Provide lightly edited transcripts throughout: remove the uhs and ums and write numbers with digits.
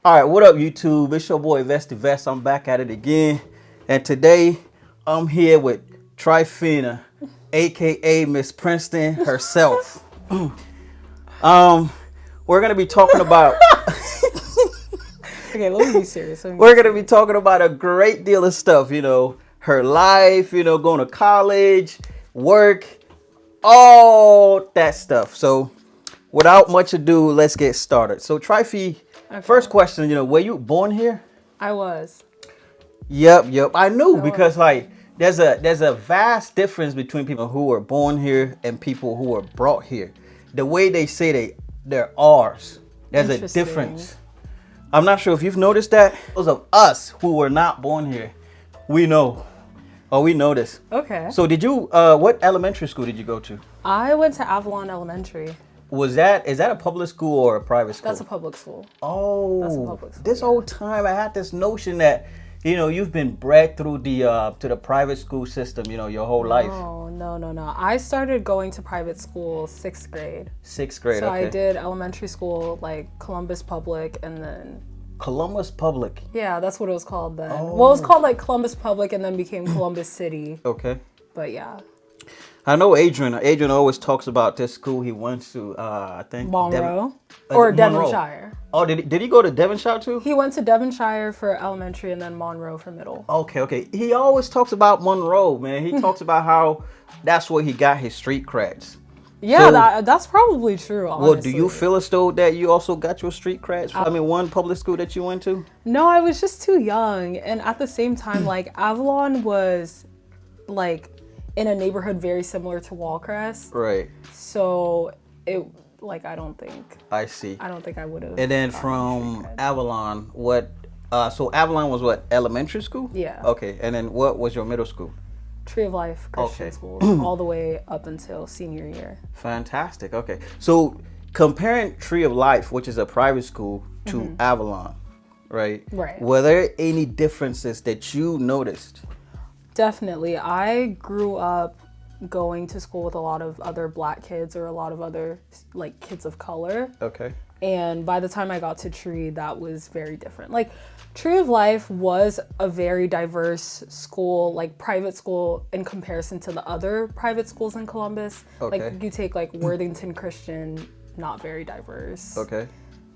All right, what up, YouTube? It's your boy Vesty Vest. I'm back at it again, and today I'm here with Trifina, aka Miss Princeton herself. We're gonna be talking about. Okay, let me be serious. We're gonna be talking about a great deal of stuff. You know, her life. You know, going to college, work, all that stuff. So, without much ado, let's get started. So, Trifi. Okay. First question, were you born here? I was. Yep. I knew because there's a vast difference between people who were born here and people who were brought here. The way they say they're ours, there's a difference. I'm not sure if you've noticed that. Those of us who were not born here, we know. Oh, we know this. Okay. So did you, what elementary school did you go to? I went to Avalon Elementary. Is that a public school or a private school? That's a public school. Oh, that's a public school, this whole time I had this notion that, you've been bred through to the private school system, your whole life. No. I started going to private school 6th grade. 6th grade, so okay. I did elementary school, like Columbus Public, and then... Columbus Public? Yeah, that's what it was called then. Oh. Well, it was called like Columbus Public and then became Columbus City. Okay. But yeah. I know Adrian always talks about this school he went to, I think. Monroe. Or Devonshire. Oh, did he go to Devonshire too? He went to Devonshire for elementary and then Monroe for middle. Okay. He always talks about Monroe, man. He talks about how that's where he got his street creds. Yeah, so, that's probably true, honestly. Well, do you feel as though that you also got your street creds? One public school that you went to? No, I was just too young. And at the same time, like, Avalon was, like, in a neighborhood very similar to Wallcrest. Right. So, I don't think. I see. I don't think I would have. And then from Avalon, so Avalon was what, elementary school? Yeah. Okay, and then what was your middle school? Tree of Life Christian School, all the way up until senior year. Fantastic. Okay. So comparing Tree of Life, which is a private school, to Avalon, right? Right. Were there any differences that you noticed? Definitely. I grew up going to school with a lot of other Black kids or a lot of other like kids of color. Okay. And by the time I got to Tree, that was very different. Like, Tree of Life was a very diverse school, like private school in comparison to the other private schools in Columbus. Okay. Like, you take like Worthington Christian, not very diverse. Okay.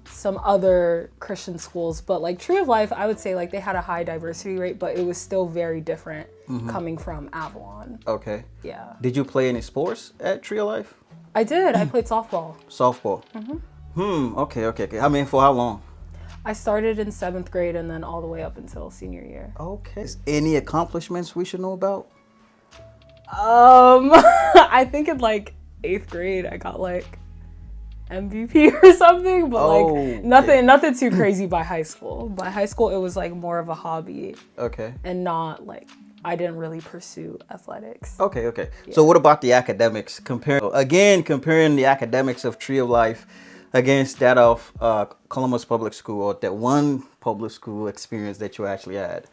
Some other Christian schools, but like Tree of Life, I would say like they had a high diversity rate, but it was still very different coming from Avalon. Okay. Yeah. Did you play any sports at Tree of Life? I did. I played softball. Softball. Okay. I mean, for how long? I started in 7th grade and then all the way up until senior year. Okay. Any accomplishments we should know about? I think in like 8th grade I got like MVP or something, but like nothing too crazy by high school. By high school it was like more of a hobby. Okay. And not like I didn't really pursue athletics. Okay. Yeah. So what about the academics? Comparing the academics of Tree of Life against that of Columbus Public School, or that one public school experience that you actually had?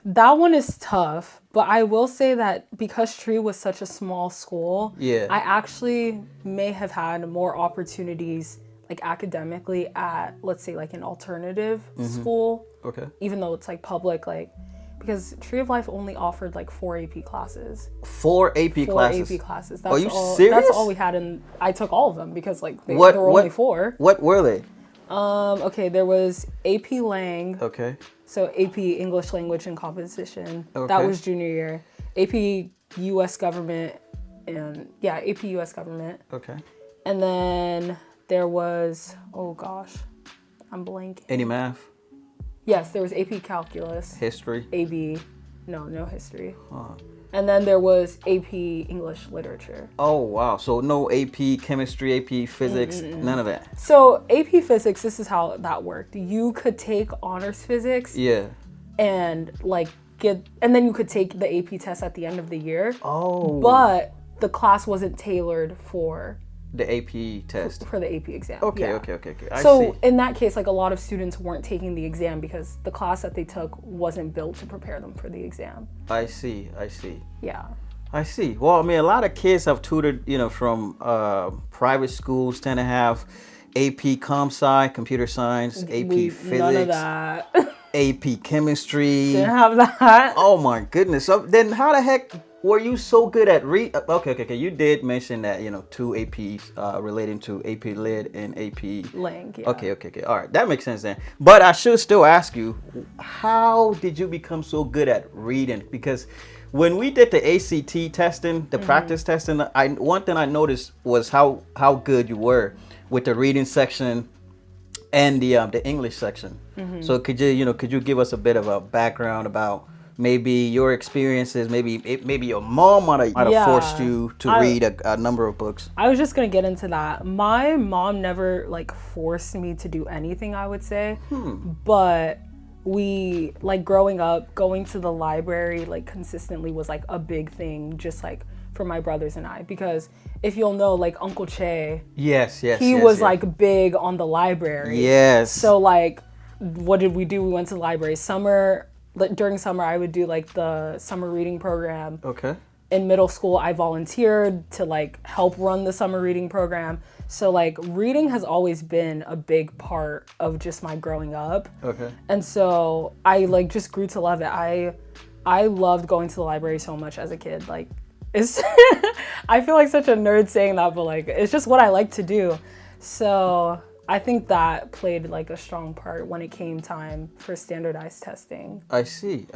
That one is tough, but I will say that because Tree was such a small school, I actually may have had more opportunities like academically at, let's say, like an alternative school. Okay. Even though it's like public, like, because Tree of Life only offered like 4 AP classes. 4 AP classes? 4 AP classes. Are you serious? That's all we had, and I took all of them because like there were only 4. What were they? Okay, there was AP Lang. Okay. So AP English Language and Composition. Okay. That was junior year. AP US Government and AP US Government. Okay. And then there was, I'm blanking. Any math? Yes, there was AP Calculus. History? AB. No history. Huh. And then there was AP English Literature. Oh, wow. So no AP Chemistry, AP Physics, none of that? So AP Physics, this is how that worked. You could take honors physics. Yeah. And and then you could take the AP test at the end of the year. Oh. But the class wasn't tailored for the AP test. For the AP exam. Okay. I see. See. In that case, like a lot of students weren't taking the exam because the class that they took wasn't built to prepare them for the exam. I see. Yeah. I see. Well, I mean, a lot of kids have tutored, from private schools tend to have AP Comp Sci, Computer Science, AP Physics. None of that. AP Chemistry. Didn't have that. Oh my goodness. So then how the heck were you so good at Okay. You did mention that, 2 APs relating to AP Lit and AP Lang, yeah. Okay. All right. That makes sense then. But I should still ask you, how did you become so good at reading? Because when we did the ACT testing, the practice testing, one thing I noticed was how good you were with the reading section and the English section. So could you give us a bit of a background about maybe your experiences? Maybe your mom might have forced you to read a number of books. I was just gonna get into that. My mom never forced me to do anything, I would say. But we growing up, going to the library consistently was a big thing, just for my brothers and I, because if you'll know, Uncle Che, he was big on the library. Yes. So what did we do? We went to the library. During summer, I would do the summer reading program. Okay. In middle school, I volunteered to help run the summer reading program. So reading has always been a big part of just my growing up. Okay. And so I just grew to love it. I loved going to the library so much as a kid. It's I feel like such a nerd saying that, but it's just what I like to do. So I think that played a strong part when it came time for standardized testing. I see.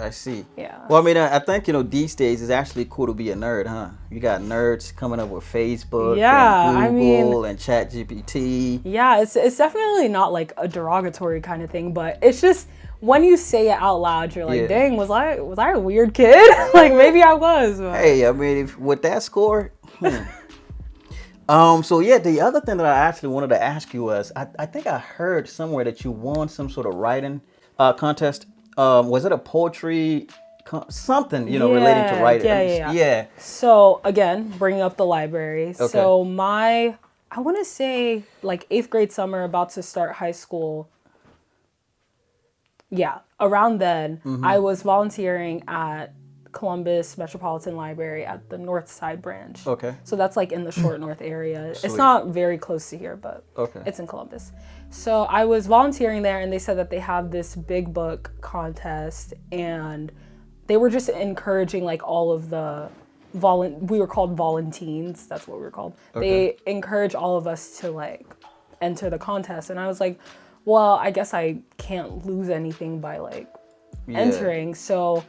Yeah. Well, I mean, I think, these days it's actually cool to be a nerd, huh? You got nerds coming up with Facebook and Google and ChatGPT. Yeah, it's definitely not a derogatory kind of thing, but it's just when you say it out loud, you're dang, was I a weird kid? Maybe I was. But... Hey, I mean, with that score... So yeah, the other thing that I actually wanted to ask you was, I think I heard somewhere that you won some sort of writing contest. Was it a poetry something, relating to writing? Yeah. So again, bringing up the library. Okay. So I want to say 8th grade summer, about to start high school. Yeah, around then, I was volunteering at Columbus Metropolitan Library at the North Side branch. Okay. So that's in the Short North area. Sweet. It's not very close to here, but it's in Columbus. So I was volunteering there, and they said that they have this big book contest, and they were just encouraging all of the we were called volunteens. That's what we were called. Okay. They encourage all of us to enter the contest, and I was like, well, I guess I can't lose anything by entering. So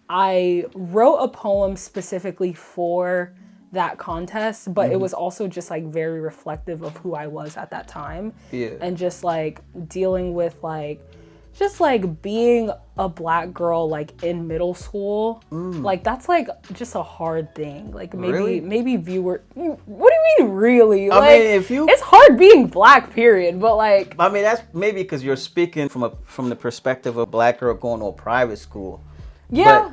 I wrote a poem specifically for that contest, but it was also just very reflective of who I was at that time. Yeah. And just dealing with being a Black girl in middle school. That's just a hard thing. Maybe viewer, what do you mean really? I mean, it's hard being Black, period, but I mean, that's maybe because you're speaking from the perspective of a Black girl going to a private school. Yeah.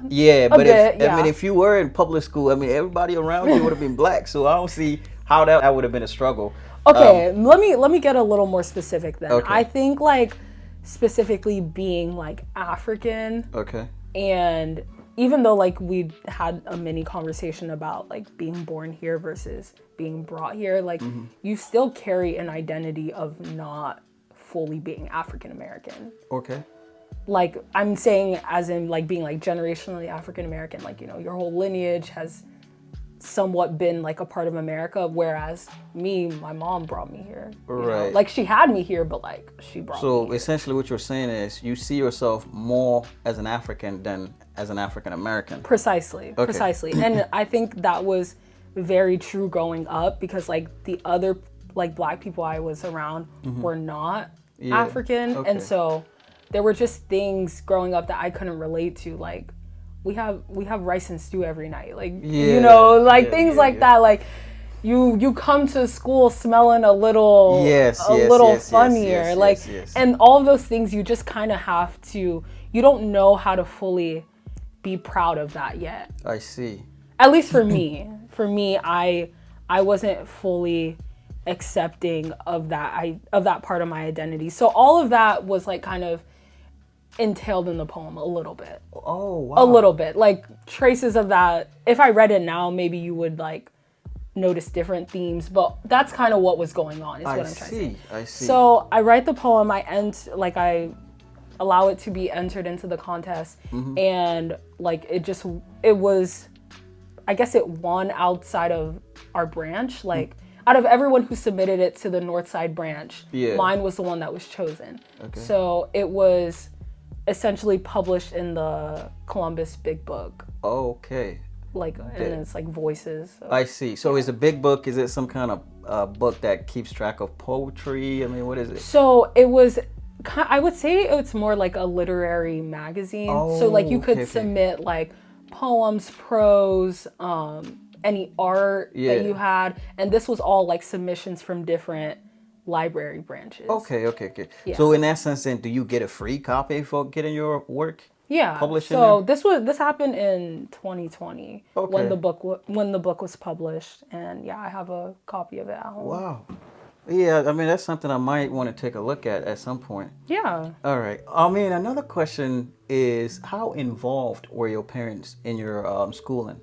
But I mean, if you were in public school, I mean, everybody around you would have been Black, so I don't see how that would have been a struggle. Okay, let me get a little more specific then. Okay. I think specifically being African. Okay. And even though we had a mini conversation about being born here versus being brought here, you still carry an identity of not fully being African American. Okay. I'm saying as in being generationally African American, your whole lineage has somewhat been a part of America, whereas my mom brought me here. Right. She had me here, but she brought me So here. essentially what you're saying is you see yourself more as an African than as an African American. Precisely. Okay. Precisely. And I think that was very true growing up, because the other Black people I was around were not African. Okay. And so there were just things growing up that I couldn't relate to. We have rice and stew every night. Things like that. You come to school smelling a little funnier. Yes. And all of those things, you just kind of have to, you don't know how to fully be proud of that yet. I see. At least for me. For me, I wasn't fully accepting of that part of my identity. So all of that was kind of entailed in the poem a little bit. Oh, wow. A little bit. Traces of that. If I read it now, maybe you would notice different themes, but that's kind of what was going on, is what I'm trying to say. I see. So I write the poem, I allow it to be entered into the contest, and like it was, I guess it won outside of our branch, like out of everyone who submitted it to the Northside branch, mine was the one that was chosen. Okay. So it was essentially published in the Columbus Big Book. Okay. Like, and it's like voices. So. I see. So is a big book, is it some kind of book that keeps track of poetry? I mean, what is it? So it was, I would say it's more like a literary magazine. So like you could submit like poems, prose, any art that you had. And this was all like submissions from different library branches. Okay. Yeah. So in that sense, then, do you get a free copy for getting your work? Yeah. Published so this happened in 2020 when the book was published, and I have a copy of it at home. Wow. Yeah, I mean that's something I might want to take a look at some point. Yeah. All right. I mean, another question is, how involved were your parents in your schooling?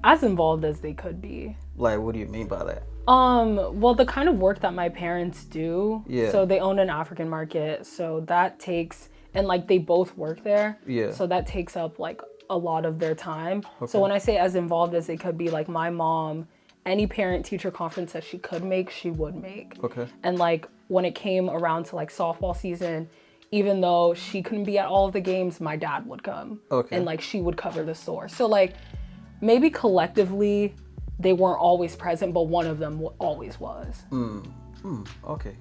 As involved as they could be. Like, what do you mean by that? Well, the kind of work that my parents do. Yeah. So they own an African market, so that takes. And like they both work there. Yeah. So that takes up like a lot of their time. Okay. So when I say as involved as they could be, like my mom, any parent teacher conference that she could make, she would make. Okay. And like when it came around to like softball season, even though she couldn't be at all of the games, my dad would come. Okay. And like she would cover the store. So like maybe collectively they weren't always present, but one of them always was. Okay.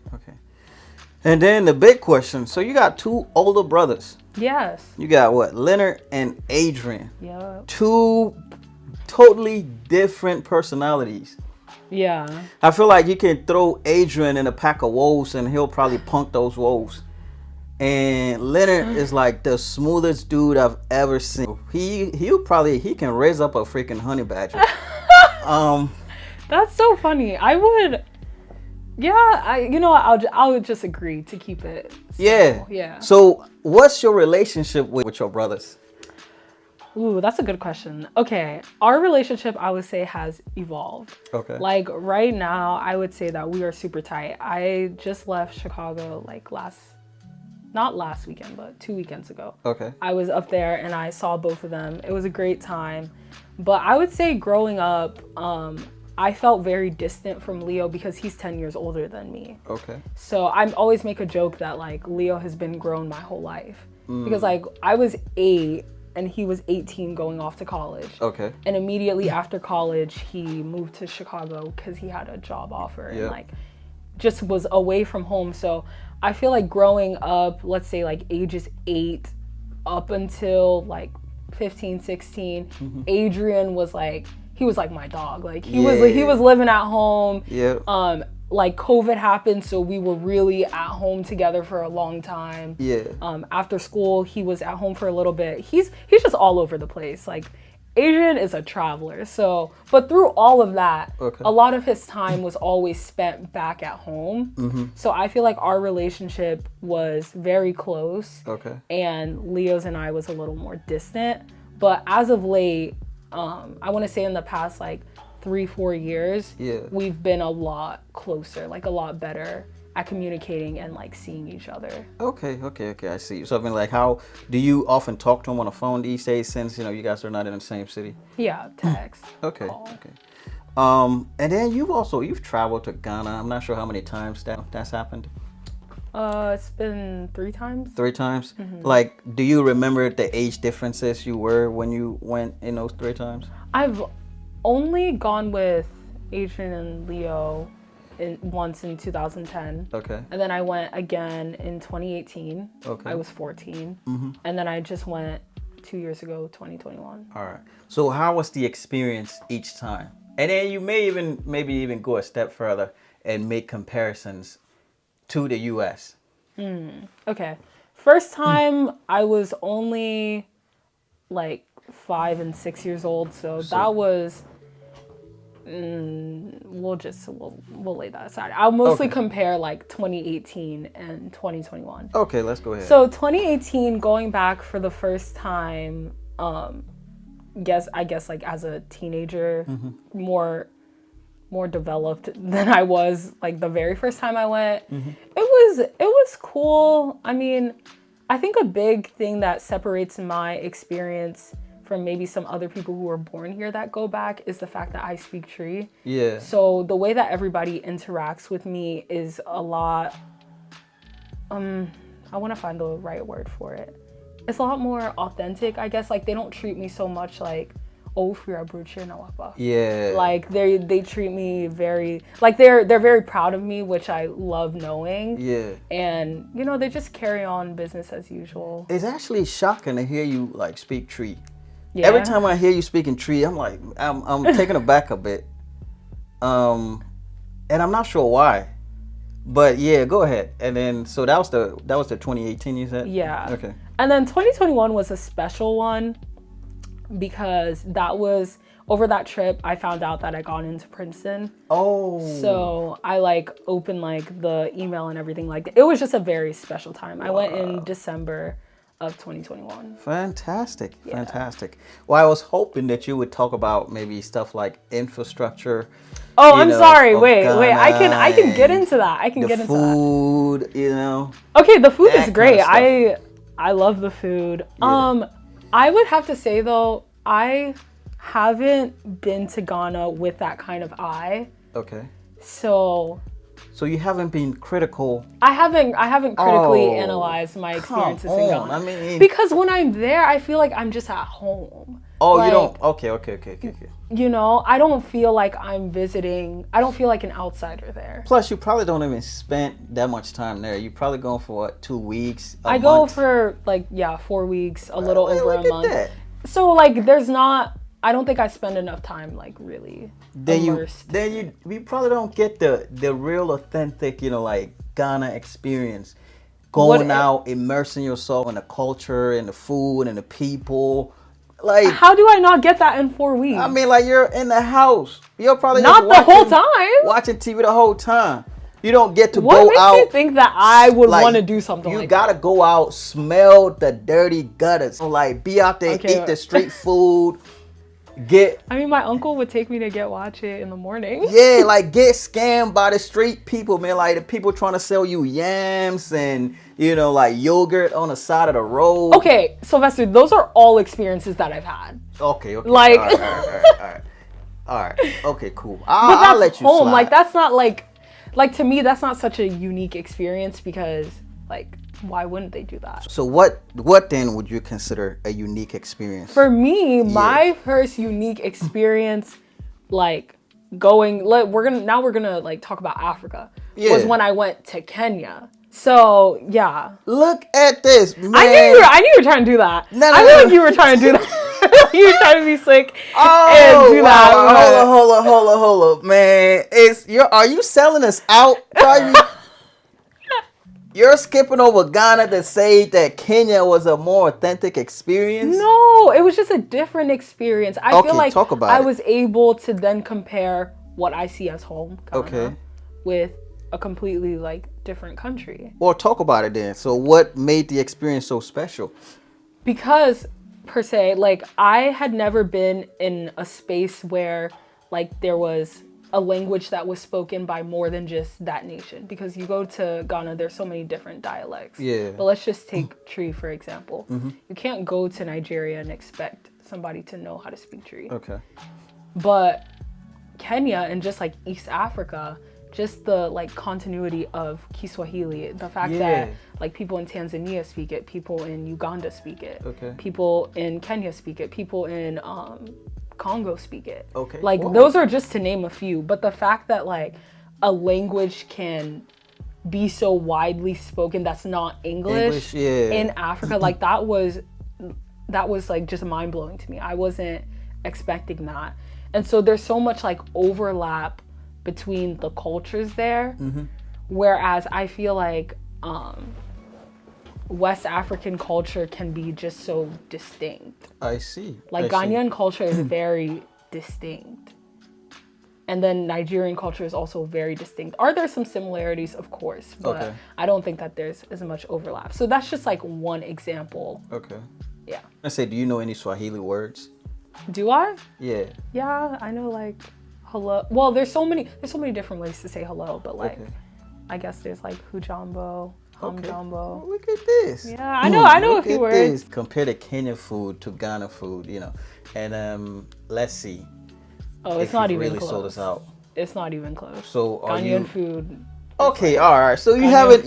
And then the big question. So you got two older brothers. Yes. You got what? Leonard and Adrian. Yeah. Two totally different personalities. Yeah. I feel like you can throw Adrian in a pack of wolves and he'll probably punk those wolves. And Leonard is like the smoothest dude I've ever seen. He can raise up a freaking honey badger. That's so funny. I would. Yeah, I would just agree to keep it simple. Yeah. So, what's your relationship with your brothers? Ooh, that's a good question. Okay, our relationship, I would say, has evolved. Okay. Like right now, I would say that we are super tight. I just left Chicago like not last weekend, but 2 weekends ago. Okay. I was up there and I saw both of them. It was a great time. But I would say growing up, I felt very distant from Leo because he's 10 years older than me. Okay. So I always make a joke that like Leo has been grown my whole life. Because like I was 8 and he was 18 going off to college. Okay. And immediately after college, he moved to Chicago because he had a job offer and like just was away from home. So I feel like growing up, let's say like ages 8 up until like 15, 16, Adrian was like, he was like my dog. Like he was living at home. Yeah. Like COVID happened, so we were really at home together for a long time. Yeah. After school, he was at home for a little bit. He's just all over the place. Like Adrian is a traveler. So, but through all of that, a lot of his time was always spent back at home. So I feel like our relationship was very close. Okay. And Leo's and I was a little more distant. But as of late, I want to say in the past like 3-4 years, we've been a lot closer, like a lot better at communicating and like seeing each other. Okay, I see. So I mean, like, how do you often talk to him on the phone these days, since you guys are not in the same city? Yeah, text. Call. And then you've traveled to Ghana. I'm not sure how many times that's happened. It's been 3 times. 3 times? Like, do you remember the age differences you were when you went in those 3 times? I've only gone with Adrian and Leo once in 2010. Okay. And then I went again in 2018. Okay. I was 14. And then I just went 2 years ago, 2021. All right. So how was the experience each time? And then you may even go a step further and make comparisons to the U.S. Okay. First time I was only like 5 and 6 years old, so that was. We'll lay that aside. I'll mostly compare like 2018 and 2021. Okay, let's go ahead. So 2018, going back for the first time, I guess like as a teenager, more developed than I was like the very first time I went. It was cool. I mean, I think a big thing that separates my experience from maybe some other people who were born here that go back is the fact that I speak Tree. Yeah. So the way that everybody interacts with me is a lot, I want to find the right word for it. It's a lot more authentic, I guess. Like, they don't treat me so much like, oh, yeah. Like, they treat me very, like, they're very proud of me, which I love knowing. Yeah. And, you know, they just carry on business as usual. It's actually shocking to hear you, like, speak Tree. Yeah. Every time I hear you speaking Tree, I'm like, I'm taken aback a bit. And I'm not sure why. But yeah, go ahead. And then, so that was the 2018 you said? Yeah. Okay. And then 2021 was a special one because that was, over that trip, I found out that I got into Princeton. Oh. So I like opened like the email and everything like that. It was just a very special time. Wow. I went in December of 2021. Fantastic. Yeah. Fantastic. Well, I was hoping that you would talk about maybe stuff like infrastructure. Oh, I'm sorry. Wait. I can get into that. I can get into that. The food, you know. Okay, the food is great. I love the food. Yeah. I would have to say though, I haven't been to Ghana with that kind of eye. Okay. So you haven't been critical. I haven't critically analyzed my experiences in Ghana. I mean, because when I'm there, I feel like I'm just at home. Oh, like, you don't? Okay. You know, I don't feel like I'm visiting. I don't feel like an outsider there. Plus, you probably don't even spend that much time there. You're probably going for what, 2 weeks? I go for like 4 weeks, a little over a month. That. So like, I don't think I spend enough time like really immersed. Then you probably don't get the real authentic, you know, like Ghana experience. Going out, immersing yourself in the culture and the food and the people. Like, how do I not get that in 4 weeks? I mean, like, you're in the house. You're probably not just the whole time. Watching TV the whole time. You don't get to go out. What makes you think that I would want to do something like that? You gotta go out, smell the dirty gutters. So, like, be out there, eat the street food. I mean, my uncle would take me to get watch it in the morning. Yeah, like, get scammed by the street people, man. Like, the people trying to sell you yams and, you know, like, yogurt on the side of the road. Okay, Sylvester, those are all experiences that I've had. Okay. Like, all right. Okay, cool. I'll let you slide. Like, that's not like to me, that's not such a unique experience because, like, why wouldn't they do that? So what then would you consider a unique experience? For me, my first unique experience, like we're gonna like talk about Africa. Was when I went to Kenya. So yeah. Look at this, man. I knew you were trying to do that. I knew like you were trying to do that. You were trying to be slick and do that. Hold up, man. Are you selling us out? You're skipping over Ghana to say that Kenya was a more authentic experience? No, it was just a different experience. I feel like I was able to then compare what I see as home, Ghana, with a completely like different country. Well, talk about it then. So what made the experience so special? Because per se, like, I had never been in a space where like there was a language that was spoken by more than just that nation, because you go to Ghana, there's so many different dialects. Yeah. But let's just take Tree for example. You can't go to Nigeria and expect somebody to know how to speak Tree. Okay. But Kenya and just like East Africa, just the like continuity of Kiswahili, the fact that like people in Tanzania speak it, people in Uganda speak it, people in Kenya speak it, people in Congo speak it. Okay. Like, those are just to name a few. But the fact that like a language can be so widely spoken that's not English in Africa, like that was like just mind blowing to me. I wasn't expecting that. And so there's so much like overlap between the cultures there. Whereas I feel like West African culture can be just so distinct. I see. Like, Ghanaian culture is very distinct. And then Nigerian culture is also very distinct. Are there some similarities? Of course. But I don't think that there's as much overlap. So that's just like one example. Okay. Yeah. I say, do you know any Swahili words? Do I? Yeah. Yeah, I know like hello. Well, there's so many different ways to say hello, but like I guess there's like hujambo, hamjambo. Well, look at this. Yeah, I know a few words. This. Compare the Kenyan food to Ghana food, and let's see. Oh, it's not even really close. sold us out. It's not even close. So Ghanaian food. Okay, all right. So you haven't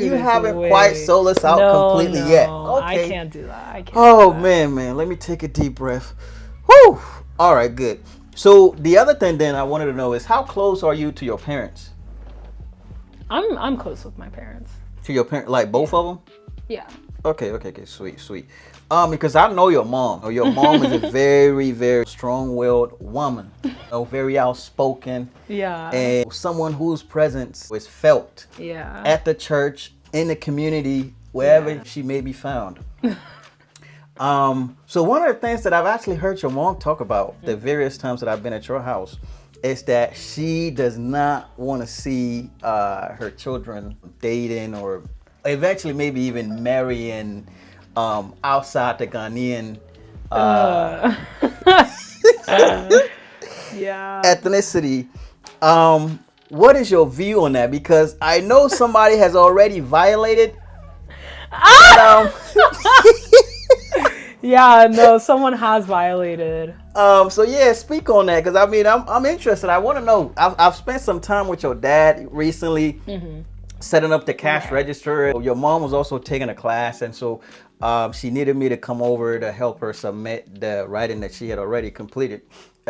quite sold us out completely yet. Okay. I can't do that. Man, let me take a deep breath. Whew. All right, good. So the other thing then I wanted to know is how close are you to your parents? I'm close with my parents. To your parents, like both of them? Yeah. Okay, sweet. Because I know your mom. Your mom is a very, very strong-willed woman. Very outspoken. Yeah. And someone whose presence is felt. Yeah. At the church, in the community, wherever she may be found. So one of the things that I've actually heard your mom talk about the various times that I've been at your house is that she does not want to see her children dating or eventually maybe even marrying outside the Ghanaian ethnicity. What is your view on that? Because I know somebody has already violated. Yeah, no, someone has violated. So yeah, speak on that because I mean I'm interested. I want to know. I've spent some time with your dad recently, setting up the cash register. Your mom was also taking a class, and so she needed me to come over to help her submit the writing that she had already completed.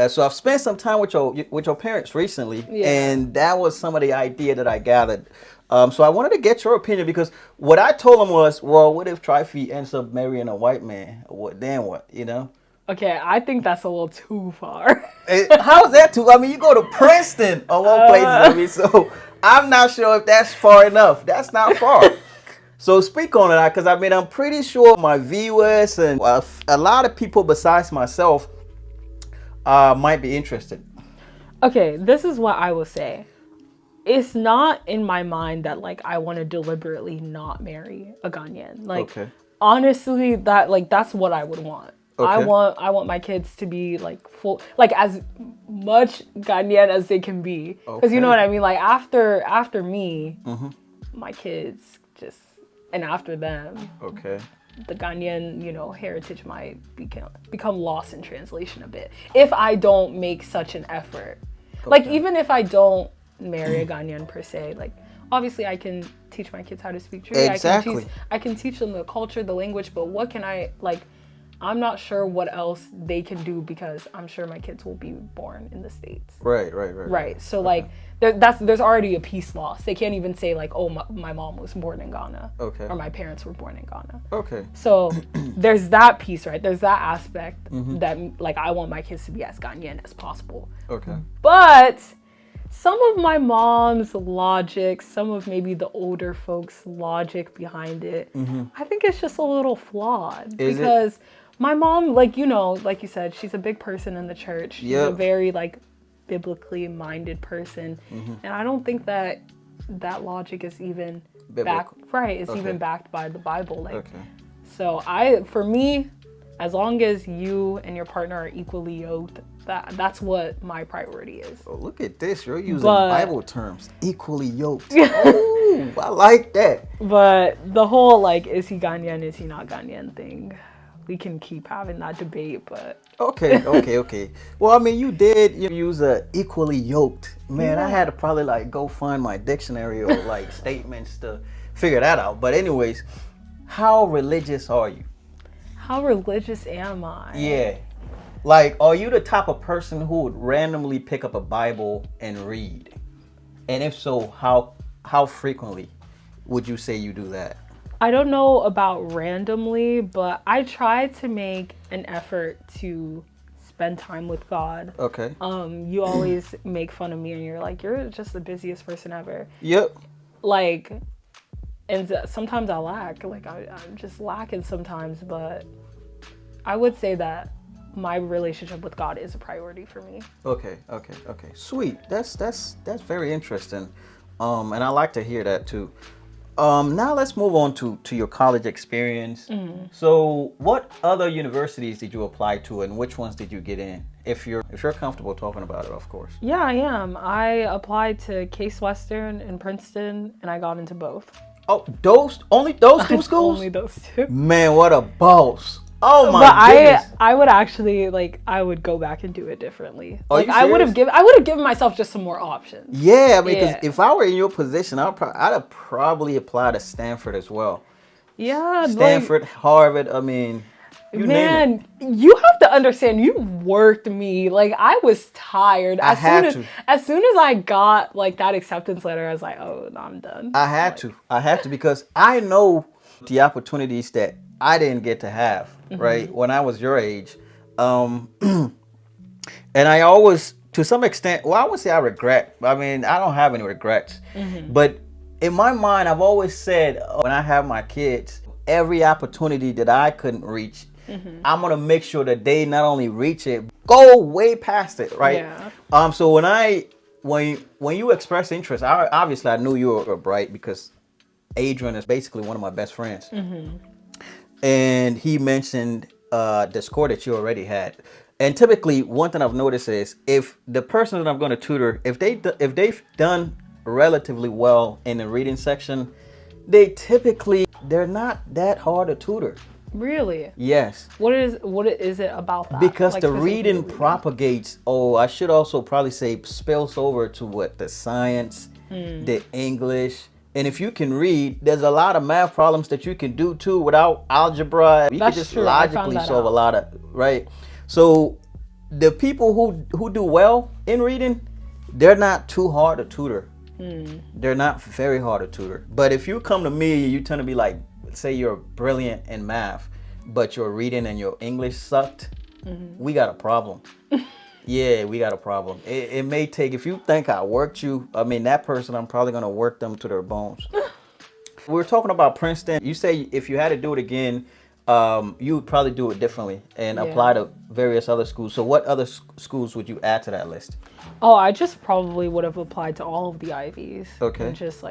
So I've spent some time with your parents recently, and that was some of the idea that I gathered. So I wanted to get your opinion because what I told him was, well, what if Trife ends up marrying a white man? Then what, Okay, I think that's a little too far. How is that too? I mean, you go to Princeton of all places. I mean, so I'm not sure if that's far enough. That's not far. So speak on it, because I mean, I'm pretty sure my viewers and a lot of people besides myself might be interested. Okay, this is what I will say. It's not in my mind that like I want to deliberately not marry a Ghanaian. Like honestly, that's what I would want. Okay. I want my kids to be like full, like as much Ghanaian as they can be. Because you know what I mean? Like after me, my kids just, and after them, the Ghanaian, heritage might become lost in translation a bit. If I don't make such an effort. Like even if I don't marry a Ghanaian per se, like obviously I can teach my kids how to speak Twi. Exactly. I can teach them the culture, the language, but what can I like? I'm not sure what else they can do because I'm sure my kids will be born in the States. Right. So like there's already a piece lost. They can't even say like, oh, my mom was born in Ghana. Or my parents were born in Ghana. So there's that piece, right? There's that aspect that like I want my kids to be as Ghanaian as possible. But some of my mom's logic, some of maybe the older folks' logic behind it, I think it's just a little flawed. Because my mom, like, like you said, she's a big person in the church. She's a very, like, biblically minded person. And I don't think that logic is even even backed by the Bible. Like, so for me, as long as you and your partner are equally yoked, that's what my priority is. Oh, look at this. You're using Bible terms. Equally yoked. Oh, I like that. But the whole, like, is he Ghanaian, is he not Ghanaian thing, we can keep having that debate, but... Okay. Well, I mean, you use equally yoked. Man, I had to probably, like, go find my dictionary or, like, statements to figure that out. But anyways, how religious are you? How religious am I? Yeah. Like, are you the type of person who would randomly pick up a Bible and read? And if so, how frequently would you say you do that? I don't know about randomly, but I try to make an effort to spend time with God. Okay. You always make fun of me and you're like, you're just the busiest person ever. Yep. Like, and sometimes I lack. Like, I'm just lacking sometimes, but I would say that my relationship with God is a priority for me. Okay. Sweet. That's very interesting. And I like to hear that too. Now let's move on to your college experience. So what other universities did you apply to, and which ones did you get in? If you're comfortable talking about it, of course. Yeah, I am. I applied to Case Western and Princeton, and I got into both. Oh, only those two schools? Only those two. Man, what a boss. Oh my but goodness. I would actually I would go back and do it differently. Are you I would have serious? given myself just some more options. Yeah, I mean, because if I were in your position, I'd have probably applied to Stanford as well. Yeah, Stanford, Harvard. I mean, you name it. You have to understand. You worked me. I was tired. As soon as I got that acceptance letter, I was like, oh, no, I'm done. I had to because I know the opportunities that I didn't get to have, right, when I was your age. And I always, to some extent, well, I wouldn't say I regret. I mean, I don't have any regrets. But in my mind, I've always said, when I have my kids, every opportunity that I couldn't reach, I'm going to make sure that they not only reach it, go way past it, right? Yeah. So when you expressed interest, obviously I knew you were bright because Adrian is basically one of my best friends. And he mentioned the score that you already had. And typically, one thing I've noticed is if the person that I'm going to tutor, if they've done relatively well in the reading section, they're not that hard to tutor. Really? Yes. What is it about that? Because the reading propagates. Oh, I should also probably say spills over to the science, the English. And if you can read, there's a lot of math problems that you can do too without algebra. You can just logically solve a lot of, right? So the people who do well in reading, they're not too hard to tutor. They're not very hard to tutor. But if you come to me, you tend to be like, say you're brilliant in math, but your reading and your English sucked, we got a problem. Yeah, we got a problem. It may take, if you think I worked you, I mean, that person, I'm probably going to work them to their bones. We were talking about Princeton. You say if you had to do it again, you would probably do it differently and apply to various other schools. So what other schools would you add to that list? Oh, I just probably would have applied to all of the Ivies. Okay. And just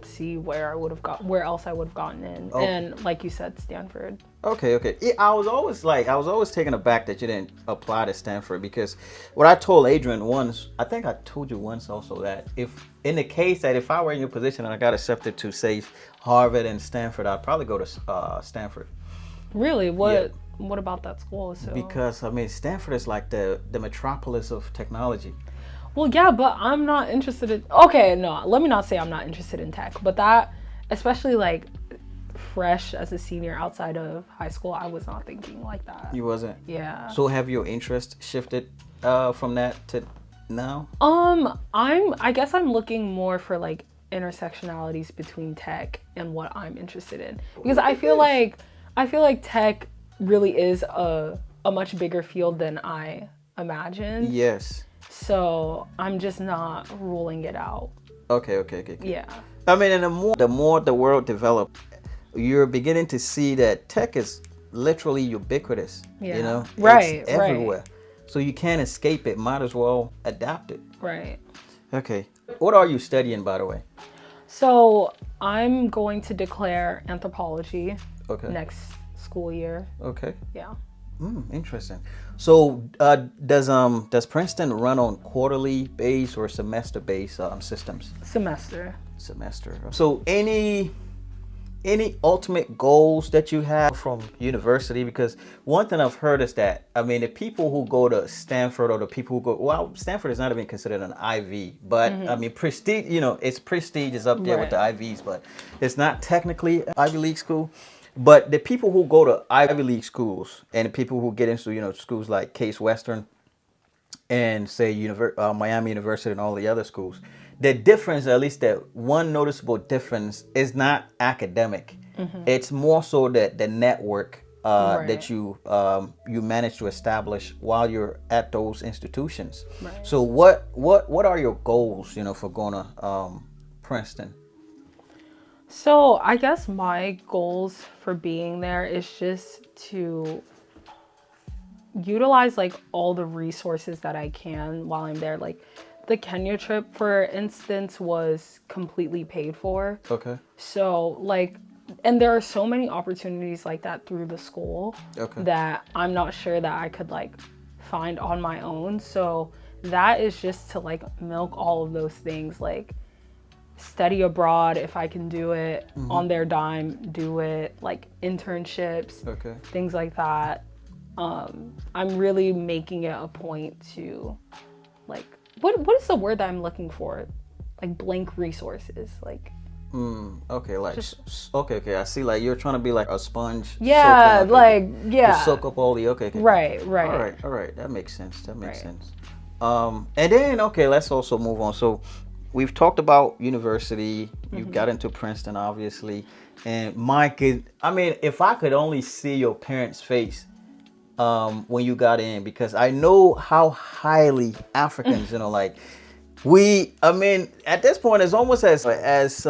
see where else I would have gotten in. Okay. And like you said, Stanford. Okay. Yeah, I was always taken aback that you didn't apply to Stanford, because what I told Adrian once, I think I told you once also, that if in the case that if I were in your position and I got accepted to say Harvard and Stanford, I'd probably go to Stanford. Really? What about that school? So because I mean, Stanford is like the metropolis of technology. Well, yeah, but I'm not interested in... Okay, no, let me not say I'm not interested in tech. But that, especially fresh as a senior outside of high school, I was not thinking like that. You wasn't? Yeah. So have your interest shifted from that to now? I guess I'm looking more for intersectionalities between tech and what I'm interested in. Because I feel like tech really is a much bigger field than I imagined. Yes. So I'm just not ruling it out. Okay. Yeah. I mean, and the more the world develops, you're beginning to see that tech is literally ubiquitous. Yeah. You know, right. It's everywhere. So you can't escape it. Might as well adapt it. Right. Okay. What are you studying, by the way? So I'm going to declare anthropology. Okay. Next school year. Okay. Yeah. Interesting. So does Princeton run on quarterly base or semester base systems? Semester. So any ultimate goals that you have from university? Because one thing I've heard is that, I mean, the people who go to Stanford, or the people who go, Stanford is not even considered an Ivy, but I mean, prestige, its prestige is up there with the Ivies, but it's not technically an Ivy League school. But the people who go to Ivy League schools and the people who get into, schools like Case Western and say Miami University and all the other schools, the difference, at least that one noticeable difference, is not academic. It's more so that the network that you manage to establish while you're at those institutions. Right. So what are your goals, for going to Princeton? So I guess my goals for being there is just to utilize all the resources that I can while I'm there. the Kenya trip, for instance, was completely paid for. Okay. So, like, and there are so many opportunities like that through the school that I'm not sure that I could, like, find on my own. So that is just to, like, milk all of those things, like study abroad if I can do it, on their dime, do it, like internships, things like that. I'm really making it a point to, like, what is the word that I'm looking for? Like blank resources, like. Okay, like okay. I see. Like you're trying to be like a sponge. Yeah, like to soak up all the Right. All right. That makes sense. Sense. And then let's also move on. So we've talked about university. You got into Princeton, obviously, and Mike. I mean, if I could only see your parents' face when you got in, because I know how highly Africans, like. I mean, at this point, it's almost as it's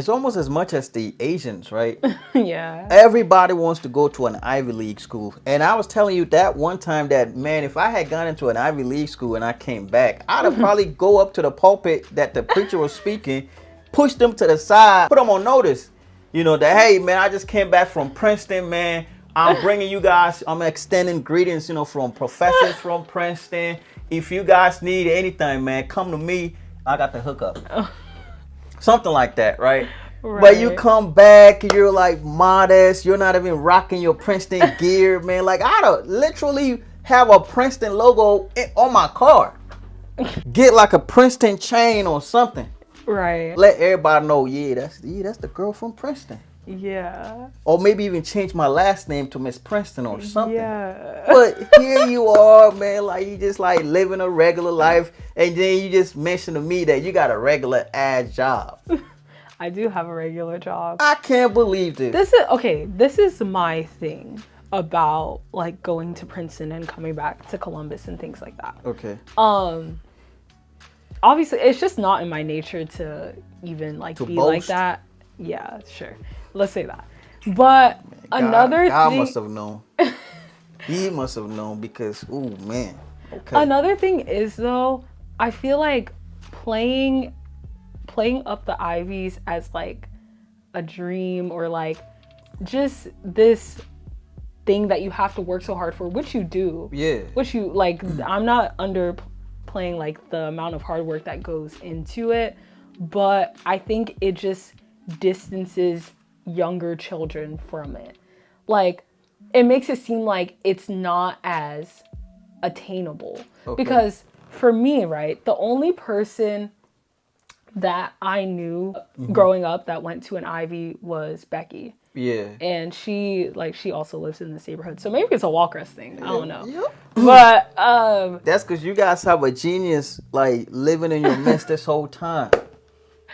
almost as much as the Asians, right? Yeah. Everybody wants to go to an Ivy League school. And I was telling you that one time that, man, if I had gone into an Ivy League school and I came back, I'd have probably go up to the pulpit that the preacher was speaking, push them to the side, put them on notice, that, hey, man, I just came back from Princeton, man. I'm bringing you guys, I'm extending greetings, from professors from Princeton. If you guys need anything, man, come to me. I got the hookup. Something like that, right? But you come back, you're like modest. You're not even rocking your Princeton gear, man. Like, I literally have a Princeton logo on my car. Get like a Princeton chain or something. Right. Let everybody know, that's the girl from Princeton. Yeah. Or maybe even change my last name to Miss Princeton or something. Yeah. But here you are, man, like you just like living a regular life, and then you just mentioned to me that you got a regular ass job. I do have a regular job. I can't believe this. This is my thing about like going to Princeton and coming back to Columbus and things like that. Okay. Obviously it's just not in my nature to even like be boast. like that. Yeah, sure. Let's say that. But another God thing... must have known. He must have known because, ooh, man. Okay. Another thing is, though, I feel like playing up the Ivies as, like, a dream or, like, just this thing that you have to work so hard for, which you do. Yeah. Which you, like, I'm not underplaying, like, the amount of hard work that goes into it, but I think it just distances younger children from it. Like, it makes it seem like it's not as attainable. Because for me, right, the only person that I knew growing up that went to an Ivy was Becky. Yeah. And she also lives in this neighborhood. So maybe it's a Walcrest thing. I don't know. Yep. But that's because you guys have a genius like living in your midst this whole time.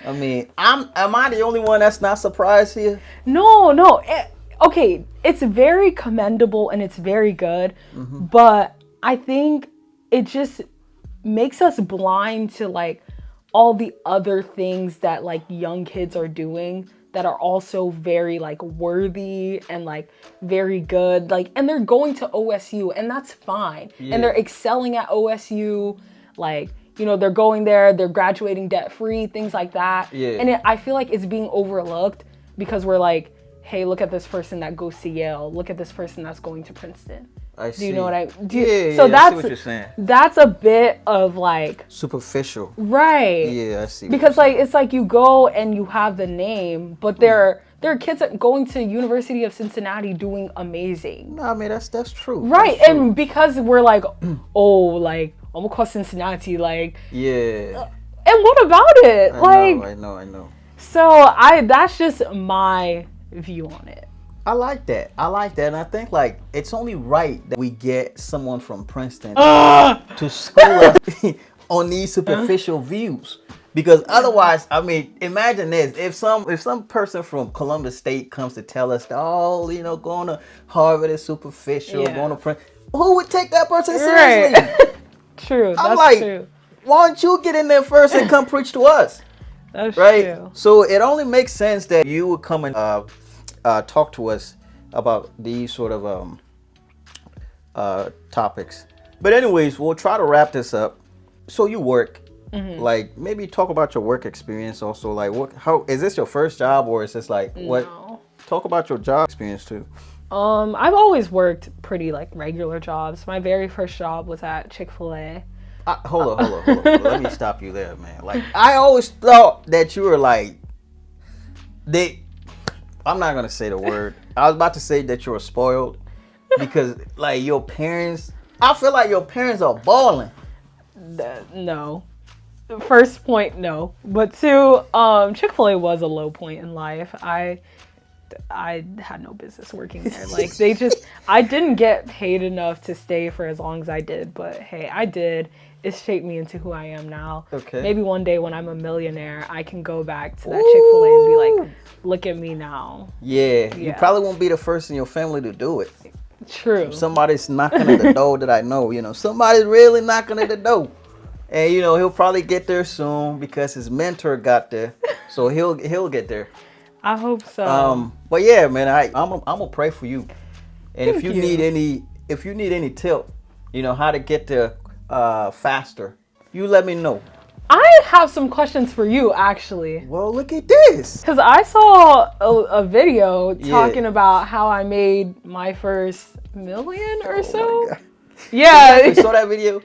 I mean, am I the only one that's not surprised here? No. Okay, it's very commendable and it's very good, but I think it just makes us blind to like all the other things that like young kids are doing that are also very like worthy and like very good. Like, and they're going to OSU and that's fine. Yeah. And they're excelling at OSU, like, they're going there, they're graduating debt-free, things like that. Yeah. And I feel like it's being overlooked because we're like, hey, look at this person that goes to Yale. Look at this person that's going to Princeton. I see. Do you know what I... So I see what you're saying. That's a bit of like... superficial. Right. Yeah, I see. Because like, it's like you go and you have the name, but there are kids that going to University of Cincinnati doing amazing. No, I mean, that's true. Right. That's true. And because we're like, oh, like... I'm gonna call Cincinnati, like... Yeah. And what about it? I know. So, that's just my view on it. I like that. And I think, like, it's only right that we get someone from Princeton to school us on these superficial views. Because otherwise, I mean, imagine this. If some person from Columbus State comes to tell us, going to Harvard is superficial, going to Princeton, who would take that person seriously? Right. True. I'm like, true. Why don't you get in there first and come preach to us? That's right? True. So it only makes sense that you would come and talk to us about these sort of topics. But anyways, we'll try to wrap this up. So you work. Like, maybe talk about your work experience also. Like, how is this your first job, or is this like what? No. Talk about your job experience too. I've always worked pretty like regular jobs. My very first job was at Chick-fil-A. Hold on. Let me stop you there, man. Like, I always thought that you were like, I'm not gonna say the word. I was about to say that you were spoiled because, like, your parents. I feel like your parents are balling. No. First point, no. But two, Chick-fil-A was a low point in life. I had no business working there. Like, I didn't get paid enough to stay for as long as I did. But hey, I did. It shaped me into who I am now. Okay. Maybe one day when I'm a millionaire, I can go back to that Chick-fil-A and be like, look at me now. Yeah, you probably won't be the first in your family to do it. True. Somebody's knocking at the door that I know, somebody's really knocking at the door. And, he'll probably get there soon because his mentor got there. So he'll get there. I hope so. But yeah, man, I'm gonna pray for you. And Thank if you need any tip, how to get there faster, you let me know. I have some questions for you, actually. Well, look at this. Because I saw a video talking about how I made my first $1 million or so. My God. Yeah. You saw that video?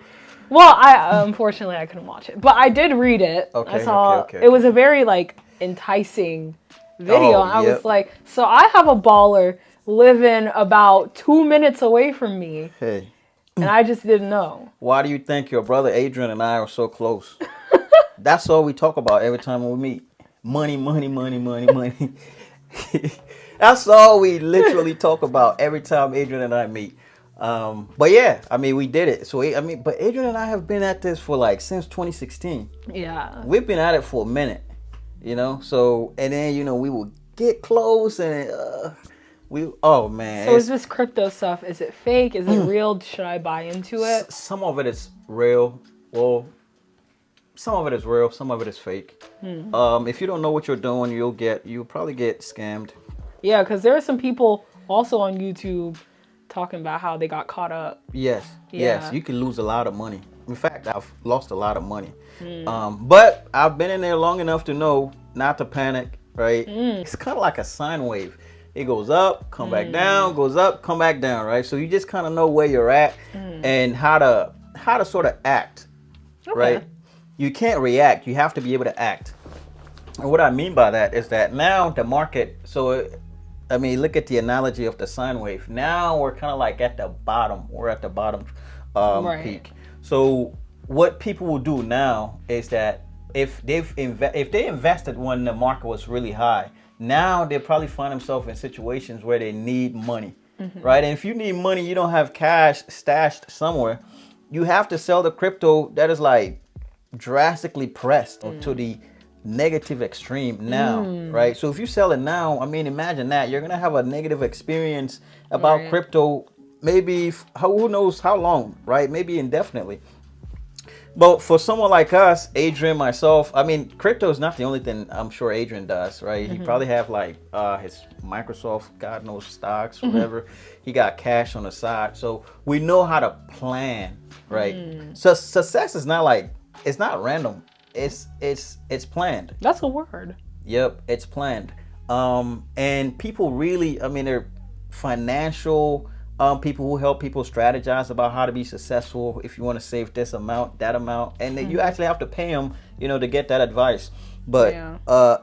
Well, unfortunately I couldn't watch it, but I did read it. Okay. I saw okay. It was a very like enticing video. I was like, so I have a baller living about 2 minutes away from me. Hey. And I just didn't know. Why do you think your brother Adrian and I are so close? That's all we talk about every time we meet. Money. That's all we literally talk about every time Adrian and I meet. But yeah, I mean, we did it. So, but Adrian and I have been at this for like since 2016. Yeah. We've been at it for a minute, So, and then, we will get close and oh man. So is this crypto stuff, is it fake? Is it real? Should I buy into it? Some of it is real. Well, some of it is real. Some of it is fake. If you don't know what you're doing, you'll probably get scammed. Yeah, because there are some people also on YouTube talking about how they got caught up. Yes, you can lose a lot of money. In fact, I've lost a lot of money. But I've been in there long enough to know not to panic, right? It's kind of like a sine wave. It goes up, come back down, goes up, come back down, right? So you just kind of know where you're at and how to sort of act, right? You can't react. You have to be able to act. And what I mean by that is that now the market, look at the analogy of the sine wave. Now we're kind of like at the bottom. We're at the bottom peak. So what people will do now is that if they invested when the market was really high, now they'll probably find themselves in situations where they need money, right? And if you need money, you don't have cash stashed somewhere, you have to sell the crypto that is like drastically pressed to the negative extreme now, right? So if you sell it now, imagine that you're gonna have a negative experience about crypto, maybe who knows how long, right? Maybe indefinitely. But for someone like us, Adrian, myself, crypto is not the only thing I'm sure Adrian does, right? He probably have like his Microsoft, God knows, stocks, whatever. He got cash on the side. So we know how to plan, right? So success is not like, it's not random. It's planned. That's a word. Yep, it's planned. And people really, they're financial people who help people strategize about how to be successful. If you want to save this amount, that amount, and then you actually have to pay them, to get that advice. But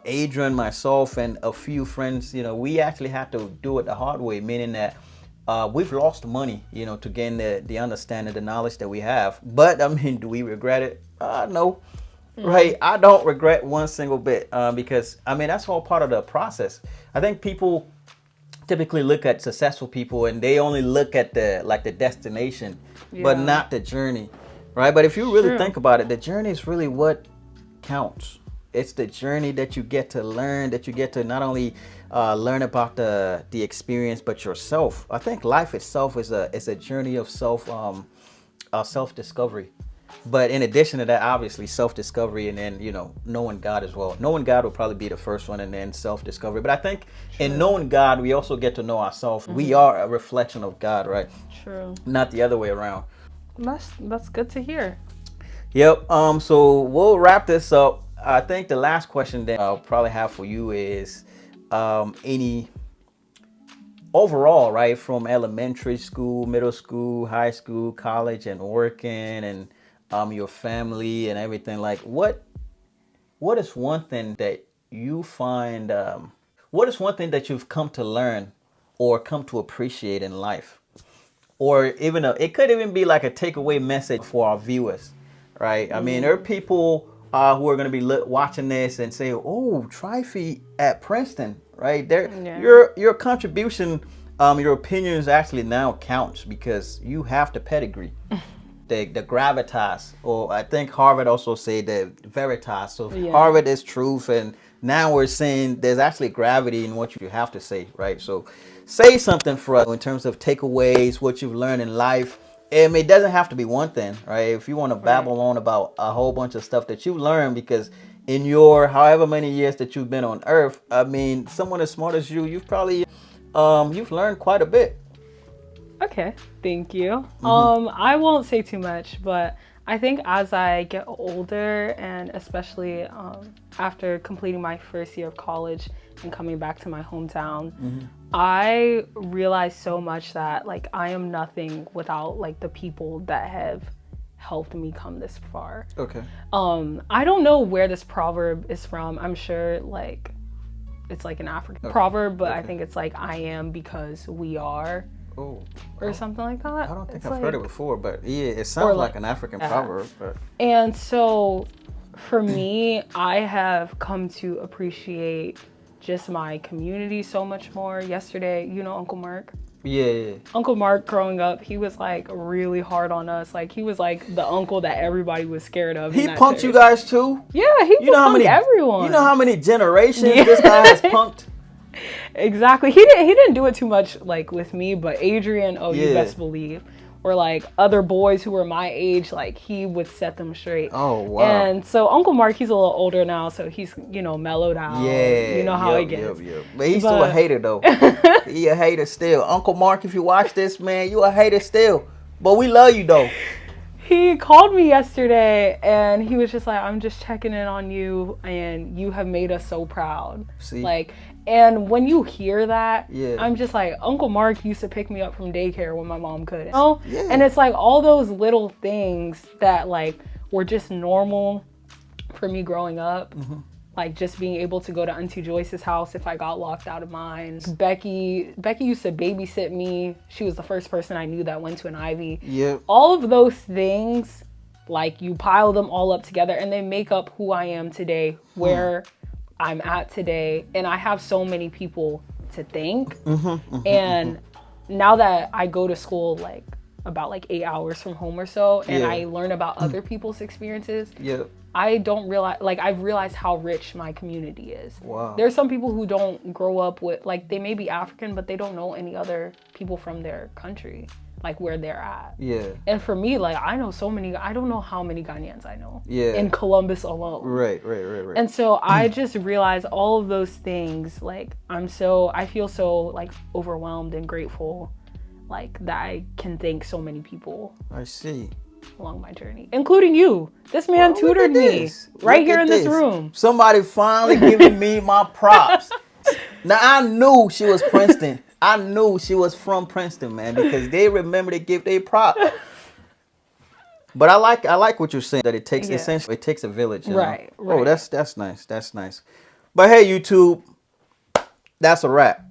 Adrian, myself, and a few friends, we actually had to do it the hard way, meaning that we've lost money, to gain the understanding, the knowledge that we have. But do we regret it? No. Right, I don't regret one single bit because that's all part of the process. I think people typically look at successful people and they only look at the destination, but not the journey, right? But if you really think about it, the journey is really what counts. It's the journey that you get to learn, that you get to not only learn about the experience, but yourself. I think life itself is a journey of self-discovery. But in addition to that, obviously self-discovery, and then, knowing God as well. Knowing God will probably be the first one, and then self-discovery. But I think in knowing God, we also get to know ourselves. We are a reflection of God, right? True. Not the other way around. That's good to hear. Yep. So we'll wrap this up. I think the last question that I'll probably have for you is, any overall, right, from elementary school, middle school, high school, college, and working, and your family and everything. Like, what is one thing that you find? What is one thing that you've come to learn or come to appreciate in life? Or even it could even be like a takeaway message for our viewers, right? I mean, there are people who are going to be watching this and say, "Oh, Trify at Princeton," right? There, your contribution, your opinions actually now counts because you have the pedigree, the gravitas, or I think Harvard also said the veritas. So Harvard is truth, and now we're saying there's actually gravity in what you have to say, right? So say something for us in terms of takeaways, what you've learned in life. And it doesn't have to be one thing, right? If you want to babble on about a whole bunch of stuff that you learned, because in your however many years that you've been on Earth, I mean, someone as smart as you, you've probably you've learned quite a bit. Okay, thank you. I won't say too much, but I think as I get older, and especially after completing my first year of college and coming back to my hometown, I realized so much that like I am nothing without like the people that have helped me come this far. Okay. I don't know where this proverb is from. I'm sure like it's like an African proverb, but I think it's like I am because we are. Or something like that. I don't think I've heard it before, but yeah, it sounds like an African proverb. But. And so for me, I have come to appreciate just my community so much more. Yesterday, you know Uncle Mark? Yeah. Uncle Mark, growing up, he was like really hard on us. Like he was like the uncle that everybody was scared of. He punked you guys too? Yeah, he punked everyone. You know how many generations this guy has punked? Exactly. He didn't do it too much like with me, but Adrian, you best believe, or like other boys who were my age, like he would set them straight. Oh wow. And so Uncle Mark, he's a little older now, so he's mellowed out. Yeah. You know how it gets. But he's still a hater though. He a hater still. Uncle Mark, if you watch this, man, you a hater still. But we love you though. He called me yesterday and he was just like, I'm just checking in on you and you have made us so proud. See? Like, and when you hear that, I'm just like, Uncle Mark used to pick me up from daycare when my mom couldn't. You know? And it's like all those little things that like were just normal for me growing up. Like just being able to go to Auntie Joyce's house if I got locked out of mine. Becky used to babysit me. She was the first person I knew that went to an Ivy. All of those things, like you pile them all up together and they make up who I am today, where I'm at today. And I have so many people to thank. And now that I go to school like about like 8 hours from home or so, and I learn about other people's experiences, I don't realize, like I've realized how rich my community is. Wow. There's some people who don't grow up with, like they may be African, but they don't know any other people from their country, like where they're at. And for me, like I know so many, I don't know how many Ghanaians I know in Columbus alone. Right. And so I just realized all of those things, like I feel so like overwhelmed and grateful, like that I can thank so many people. I see. Along my journey, including you. This man tutored me right here in this room. Somebody finally giving me my props. Now I knew she was Princeton. I knew she was from Princeton, man, because they remember to give their props. But I like what you're saying, that it takes essentially it takes a village. You know? Right. Oh, that's nice. That's nice. But hey, YouTube, that's a wrap.